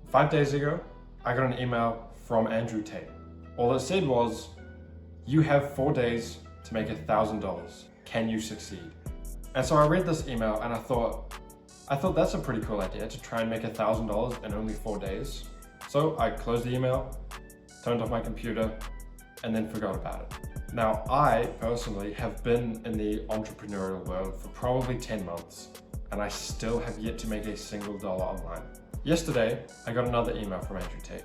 5 days ago, I got an email from Andrew Tate. All it said was, you have 4 days to make $1,000. Can you succeed? And so I read this email and I thought that's a pretty cool idea to try and make $1,000 in only 4 days. So I closed the email, turned off my computer, and then forgot about it. Now, I personally have been in the entrepreneurial world for probably 10 months, and I still have yet to make a single dollar online. Yesterday, I got another email from Andrew Tate,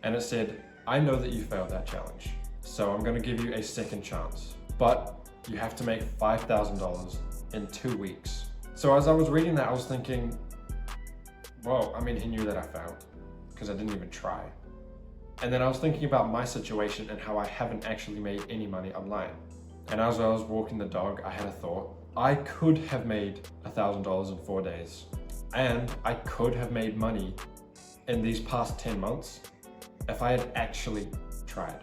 and it said, I know that you failed that challenge, so I'm gonna give you a second chance, but you have to make $5,000 in 2 weeks. So as I was reading that, I was thinking, well, I mean, he knew that I failed because I didn't even try. And then I was thinking about my situation and how I haven't actually made any money online. And as I was walking the dog, I had a thought. I could have made $1,000 in 4 days. And I could have made money in these past 10 months if I had actually tried.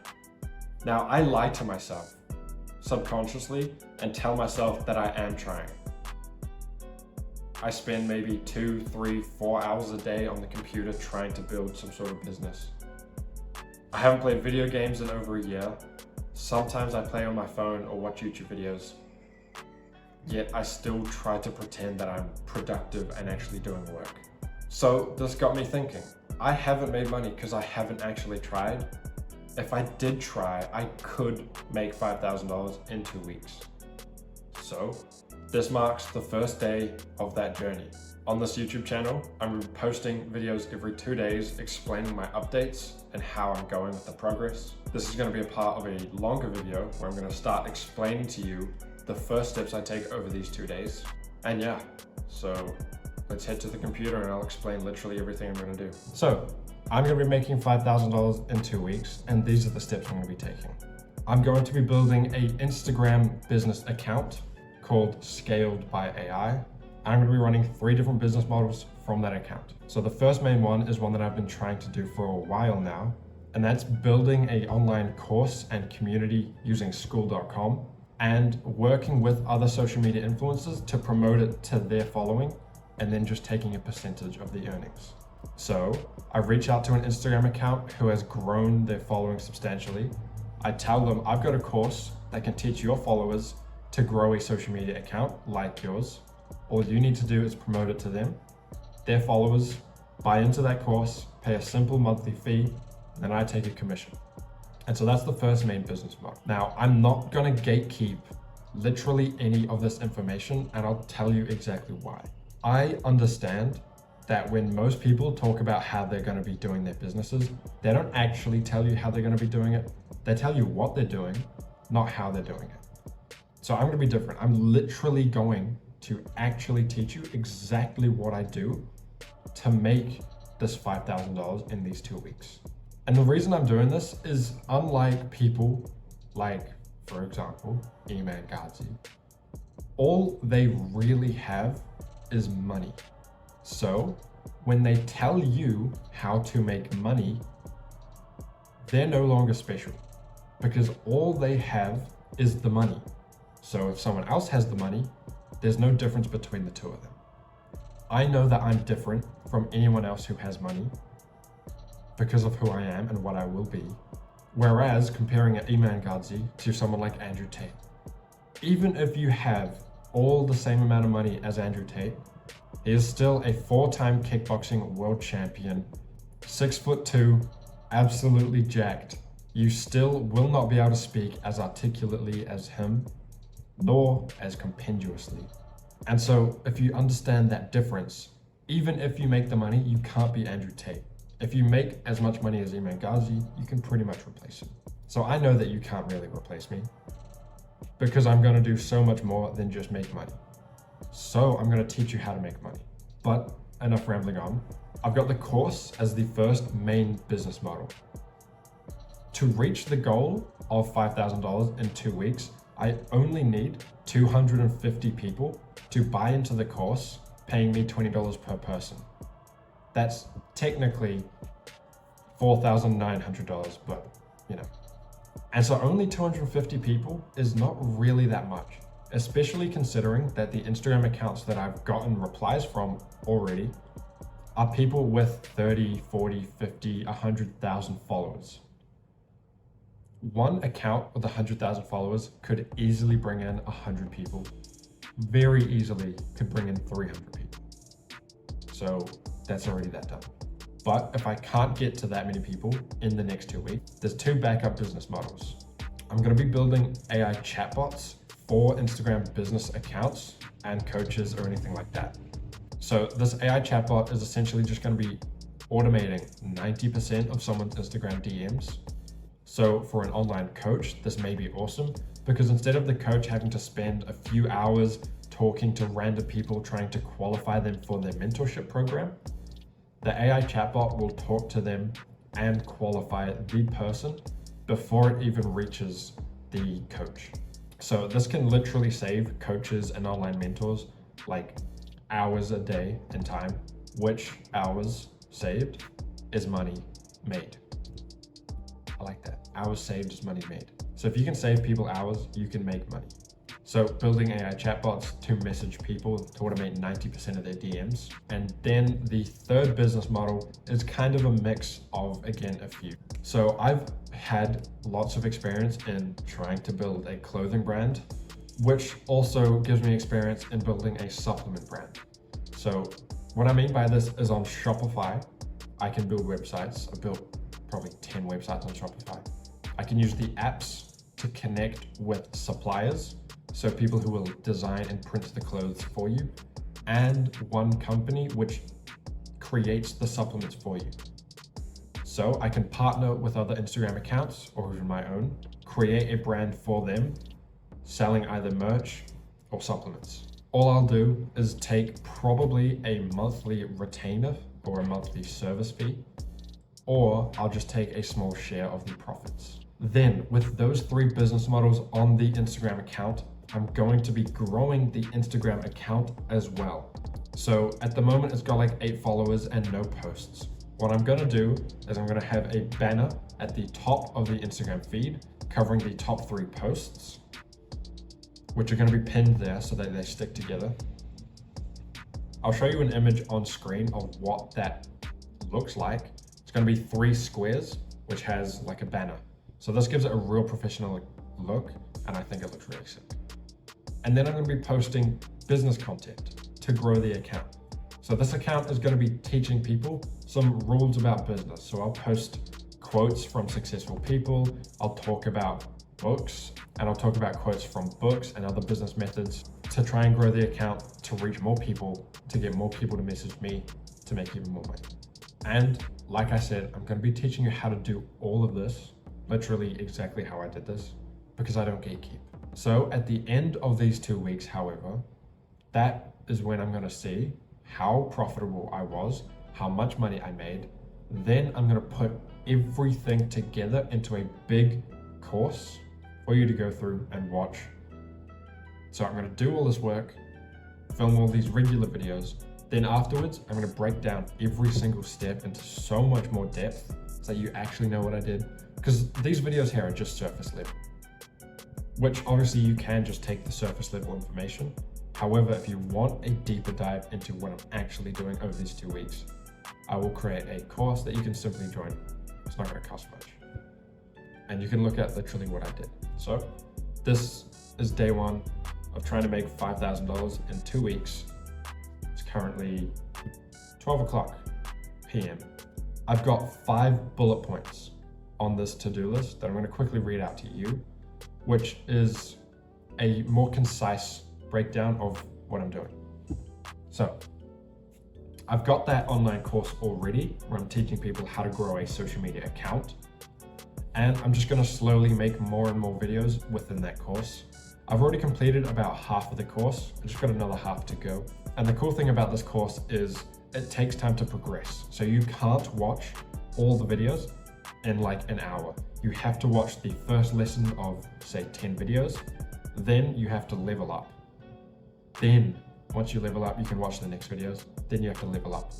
Now, I lie to myself subconsciously and tell myself that I am trying. I spend maybe 2, 3, 4 hours a day on the computer trying to build some sort of business. I haven't played video games in over a year. Sometimes I play on my phone or watch YouTube videos. Yet I still try to pretend that I'm productive and actually doing work. So this got me thinking. I haven't made money because I haven't actually tried. If I did try, I could make $5,000 in 2 weeks. So this marks the first day of that journey. On this YouTube channel, I'm posting videos every 2 days explaining my updates and how I'm going with the progress. This is going to be a part of a longer video where I'm going to start explaining to you the first steps I take over these 2 days. And yeah, so let's head to the computer and I'll explain literally everything I'm going to do. So I'm going to be making $5,000 in 2 weeks, and these are the steps I'm going to be taking. I'm going to be building an Instagram business account called Scaled by AI. I'm going to be running 3 different business models from that account. So the first main one is one that I've been trying to do for a while now, and that's building an online course and community using school.com and working with other social media influencers to promote it to their following and then just taking a percentage of the earnings. So I reach out to an Instagram account who has grown their following substantially. I tell them I've got a course that can teach your followers to grow a social media account like yours. All you need to do is promote it to them. Their followers buy into that course, pay a simple monthly fee, and then I take a commission. And so that's the first main business model. Now, I'm not gonna gatekeep literally any of this information, and I'll tell you exactly why. I understand that when most people talk about how they're gonna be doing their businesses, they don't actually tell you how they're gonna be doing it. They tell you what they're doing, not how they're doing it. So I'm gonna be different. I'm literally going to actually teach you exactly what I do to make this $5,000 in these 2 weeks. And the reason I'm doing this is, unlike people like, for example, Iman Ghazi, all they really have is money. So when they tell you how to make money, they're no longer special because all they have is the money. So if someone else has the money, there's no difference between the two of them. I know that I'm different from anyone else who has money because of who I am and what I will be. Whereas comparing Iman Ghazi to someone like Andrew Tate, even if you have all the same amount of money as Andrew Tate, he is still a 4-time kickboxing world champion, 6'2", absolutely jacked. You still will not be able to speak as articulately as him, nor as compendiously. And so if you understand that difference, even if you make the money, you can't be Andrew Tate. If you make as much money as Iman Ghazi, you can pretty much replace him. So I know that you can't really replace me because I'm gonna do so much more than just make money. So I'm gonna teach you how to make money. But enough rambling on. I've got the course as the first main business model. To reach the goal of $5,000 in 2 weeks, I only need 250 people to buy into the course, paying me $20 per person. That's technically $4,900, but you know. And so only 250 people is not really that much, especially considering that the Instagram accounts that I've gotten replies from already are people with 30, 40, 50, 100,000 followers. One account with 100,000 followers could easily bring in 100 people. Very easily could bring in 300 people. So that's already that done. But if I can't get to that many people in the next 2 weeks, there's two backup business models. I'm going to be building AI chatbots for Instagram business accounts and coaches or anything like that. So this AI chatbot is essentially just going to be automating 90% of someone's Instagram DMs. So for an online coach, this may be awesome because instead of the coach having to spend a few hours talking to random people trying to qualify them for their mentorship program, the AI chatbot will talk to them and qualify the person before it even reaches the coach. So this can literally save coaches and online mentors like hours a day in time, which hours saved is money made. I like that. Hours saved is money made. So if you can save people hours, you can make money. So building AI chatbots to message people to automate 90% of their DMs. And then the third business model is kind of a mix of, again, a few. So I've had lots of experience in trying to build a clothing brand, which also gives me experience in building a supplement brand. So what I mean by this is on Shopify, I can build websites. I've built probably 10 websites on Shopify. I can use the apps to connect with suppliers, so people who will design and print the clothes for you, and one company which creates the supplements for you. So I can partner with other Instagram accounts or even my own, create a brand for them, selling either merch or supplements. All I'll do is take probably a monthly retainer or a monthly service fee, or I'll just take a small share of the profits. Then with those three business models on the Instagram account, I'm going to be growing the Instagram account as well. So at the moment, it's got like 8 followers and no posts. What I'm gonna do is I'm gonna have a banner at the top of the Instagram feed covering the top 3 posts, which are gonna be pinned there so that they stick together. I'll show you an image on screen of what that looks like. It's gonna be 3 squares, which has like a banner. So this gives it a real professional look, and I think it looks really sick. And then I'm gonna be posting business content to grow the account. So this account is gonna be teaching people some rules about business. So I'll post quotes from successful people, I'll talk about books, and I'll talk about quotes from books and other business methods to try and grow the account to reach more people, to get more people to message me, to make even more money. And like I said, I'm gonna be teaching you how to do all of this, literally exactly how I did this, because I don't gatekeep. So at the end of these 2 weeks, however, that is when I'm gonna see how profitable I was, how much money I made. Then I'm gonna put everything together into a big course for you to go through and watch. So I'm gonna do all this work, film all these regular videos. Then afterwards, I'm gonna break down every single step into so much more depth so that you actually know what I did. Because these videos here are just surface level, which obviously you can just take the surface level information. However, if you want a deeper dive into what I'm actually doing over these 2 weeks, I will create a course that you can simply join. It's not gonna cost much. And you can look at literally what I did. So this is day 1 of trying to make $5,000 in 2 weeks. It's currently 12 o'clock PM. I've got 5 bullet points on this to-do list that I'm gonna quickly read out to you, which is a more concise breakdown of what I'm doing. So I've got that online course already where I'm teaching people how to grow a social media account. And I'm just gonna slowly make more and more videos within that course. I've already completed about half of the course. I just got another half to go. And the cool thing about this course is it takes time to progress. So you can't watch all the videos in like an hour. You have to watch the first lesson of say 10 videos, then you have to level up. Then once you level up, you can watch the next videos, then you have to level up.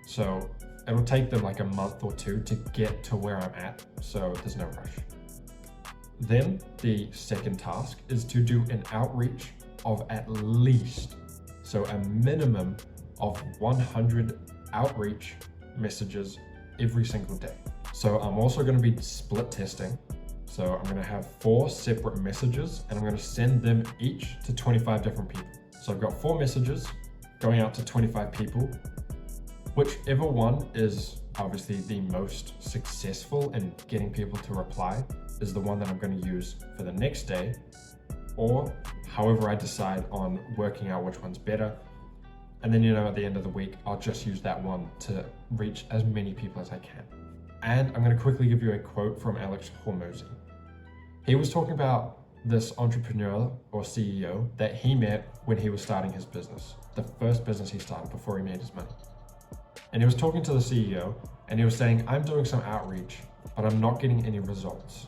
So it'll take them like a month or 2 to get to where I'm at, so there's no rush. Then the second task is to do an outreach of at least, so a minimum of 100 outreach messages every single day. So I'm also going to be split testing. So I'm going to have 4 separate messages and I'm going to send them each to 25 different people. So I've got 4 messages going out to 25 people. Whichever one is obviously the most successful in getting people to reply is the one that I'm going to use for the next day, or however I decide on working out which one's better. And then, at the end of the week, I'll just use that one to reach as many people as I can. And I'm going to quickly give you a quote from Alex Hormozy. He was talking about this entrepreneur or CEO that he met when he was starting his business, the first business he started before he made his money. And he was talking to the CEO and he was saying, I'm doing some outreach, but I'm not getting any results.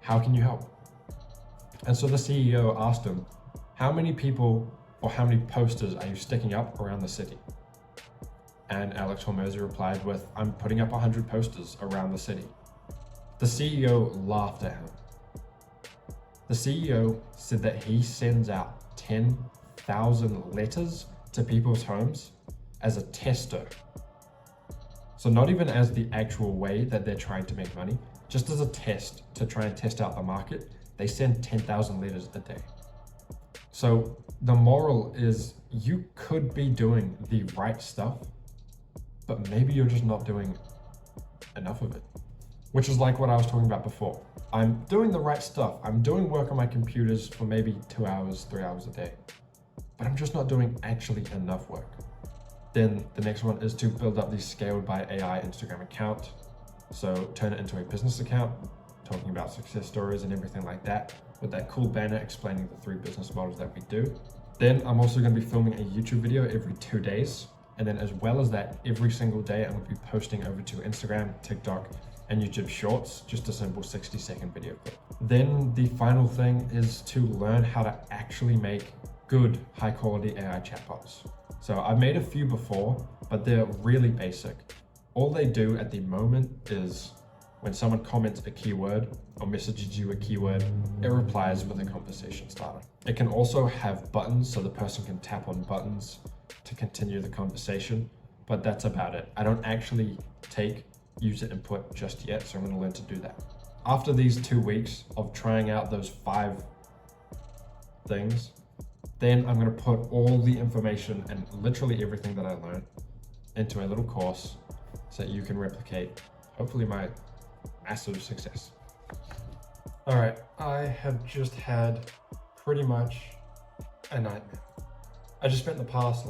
How can you help? And so the CEO asked him, how many people or how many posters are you sticking up around the city? And Alex Hormozy replied with, I'm putting up 100 posters around the city. The CEO laughed at him. The CEO said that he sends out 10,000 letters to people's homes as a tester. So not even as the actual way that they're trying to make money, just as a test to try and test out the market, they send 10,000 letters a day. So the moral is you could be doing the right stuff, but maybe you're just not doing enough of it. Which is like what I was talking about before. I'm doing the right stuff. I'm doing work on my computers for maybe 2 hours, 3 hours a day, but I'm just not doing actually enough work. Then the next one is to build up the scaled by AI Instagram account. So turn it into a business account, talking about success stories and everything like that, with that cool banner explaining the 3 business models that we do. Then I'm also going to be filming a YouTube video every 2 days. And then as well as that, every single day, I'm going to be posting over to Instagram, TikTok, and YouTube Shorts, just a simple 60-second video clip. Then the final thing is to learn how to actually make good, high quality AI chatbots. So I've made a few before, but they're really basic. All they do at the moment is when someone comments a keyword or messages you a keyword, it replies with a conversation starter. It can also have buttons so the person can tap on buttons to continue the conversation, but that's about it. I don't actually take user input just yet, so I'm going to learn to do that. After these 2 weeks of trying out those 5 things, then I'm going to put all the information and literally everything that I learned into a little course so that you can replicate, hopefully, my massive success. All right, I have just had pretty much a nightmare. I just spent the past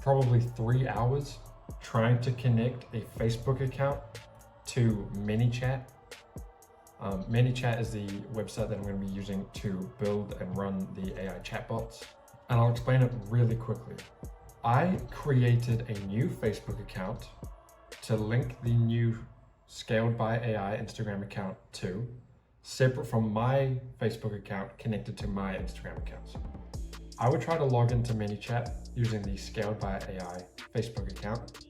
probably 3 hours trying to connect a Facebook account to ManyChat. ManyChat is the website that I'm going to be using to build and run the AI chatbots. And I'll explain it really quickly. I created a new Facebook account to link the new Scaled by AI Instagram account to, separate from my Facebook account connected to my Instagram accounts. I would try to log into ManyChat using the Scaled by AI Facebook account,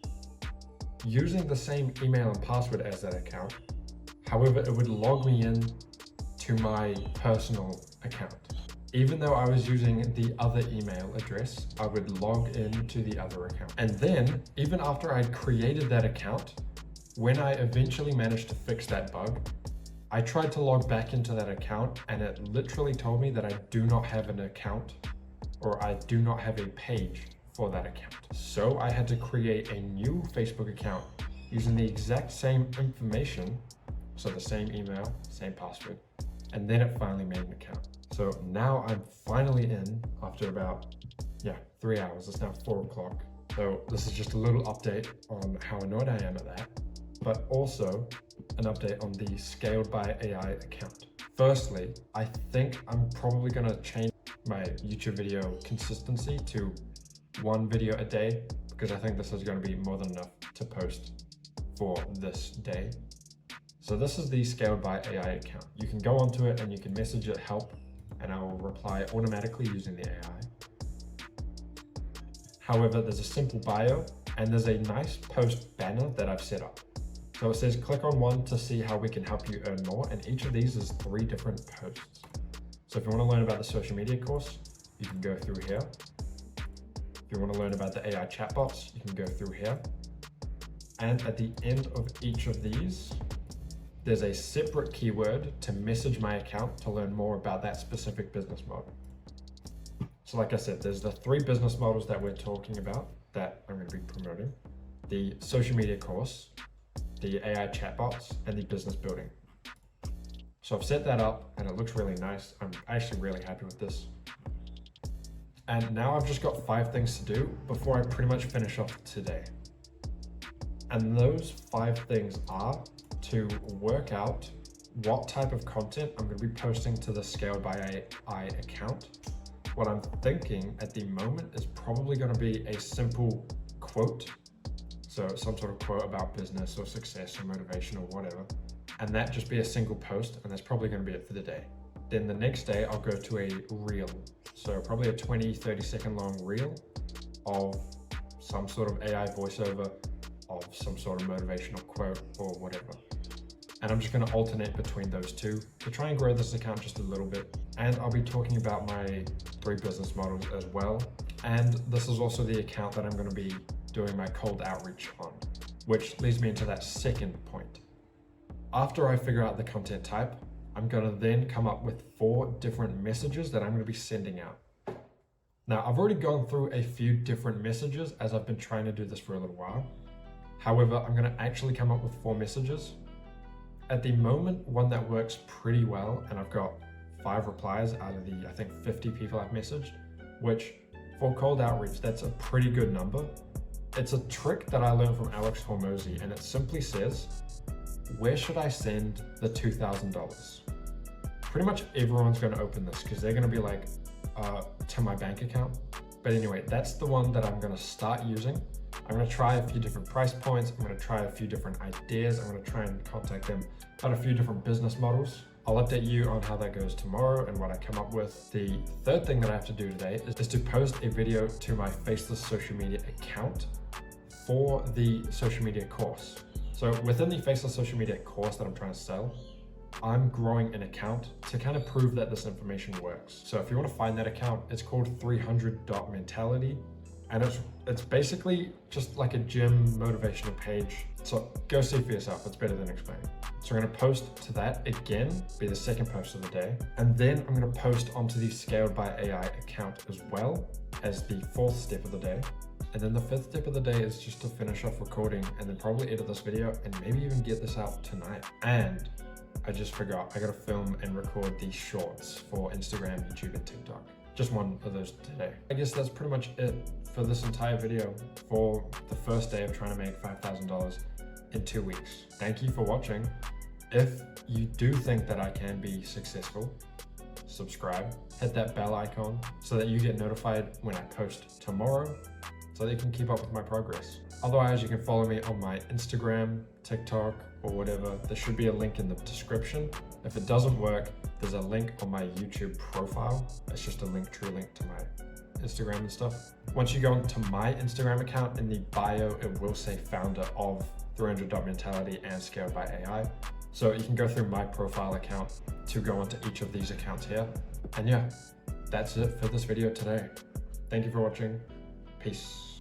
using the same email and password as that account. However, it would log me in to my personal account. Even though I was using the other email address, I would log into the other account. And then, even after I'd created that account, when I eventually managed to fix that bug, I tried to log back into that account and it literally told me that I do not have an account, or I do not have a page for that account. So I had to create a new Facebook account using the exact same information, so the same email, same password, and then it finally made an account. So now I'm finally in after about 3 hours. It's now 4 o'clock. So this is just a little update on how annoyed I am at that, but also an update on the Scaled by AI account. Firstly, I think I'm probably gonna change my YouTube video consistency to 1 video a day, because I think this is gonna be more than enough to post for this day. So this is the Scaled by AI account. You can go onto it and you can message it help, and I will reply automatically using the AI. However, there's a simple bio and there's a nice post banner that I've set up. So it says click on one to see how we can help you earn more, and each of these is 3 different posts. So if you want to learn about the social media course, you can go through here. If you want to learn about the AI chatbots, you can go through here. And at the end of each of these, there's a separate keyword to message my account to learn more about that specific business model. So like I said, there's the 3 business models that we're talking about that I'm going to be promoting: the social media course, the AI chatbots, and the business building. So I've set that up and it looks really nice. I'm actually really happy with this. And now I've just got 5 things to do before I pretty much finish off today. And those 5 things are to work out what type of content I'm going to be posting to the Scaled by AI account. What I'm thinking at the moment is probably going to be a simple quote. So some sort of quote about business or success or motivation or whatever. And that just be a single post, and that's probably going to be it for the day. Then the next day I'll go to a reel. So probably a 20-30 second long reel of some sort of AI voiceover of some sort of motivational quote or whatever. And I'm just going to alternate between those two to try and grow this account just a little bit. And I'll be talking about my 3 business models as well. And this is also the account that I'm going to be doing my cold outreach on, which leads me into that second point. After I figure out the content type, I'm going to then come up with 4 different messages that I'm going to be sending out. Now, I've already gone through a few different messages as I've been trying to do this for a little while. However, I'm going to actually come up with 4 messages. At the moment, one that works pretty well, and I've got 5 replies out of the, I think, 50 people I've messaged, which for cold outreach, that's a pretty good number. It's a trick that I learned from Alex Hormozy, and it simply says, where should I send the $2,000? Pretty much everyone's going to open this because they're going to be like, to my bank account. But anyway, that's the one that I'm going to start using. I'm going to try a few different price points. I'm going to try a few different ideas. I'm going to try and contact them about a few different business models. I'll update you on how that goes tomorrow and what I come up with. The third thing that I have to do today is to post a video to my Faceless social media account for the social media course. So within the Faceless social media course that I'm trying to sell, I'm growing an account to kind of prove that this information works. So if you want to find that account, it's called 300.mentality. And it's basically just like a gym motivational page. So go see for yourself, it's better than explaining. So I'm gonna post to that again, be the second post of the day. And then I'm gonna post onto the Scaled by AI account as well as the 4th step of the day. And then the 5th step of the day is just to finish off recording and then probably edit this video and maybe even get this out tonight. And I just forgot, I gotta film and record these shorts for Instagram, YouTube, and TikTok. Just one of those today. I guess that's pretty much it for this entire video for the first day of trying to make $5,000 in 2 weeks. Thank you for watching. If you do think that I can be successful, subscribe, hit that bell icon so that you get notified when I post tomorrow so that you can keep up with my progress. Otherwise, you can follow me on my Instagram, TikTok, or whatever. There should be a link in the description. If it doesn't work, there's a link on my YouTube profile. It's just a true link to my Instagram and stuff. Once you go into my Instagram account, in the bio, it will say founder of 300.mentality and Scaled by AI. So you can go through my profile account to go onto each of these accounts here. And yeah, that's it for this video today. Thank you for watching. Peace.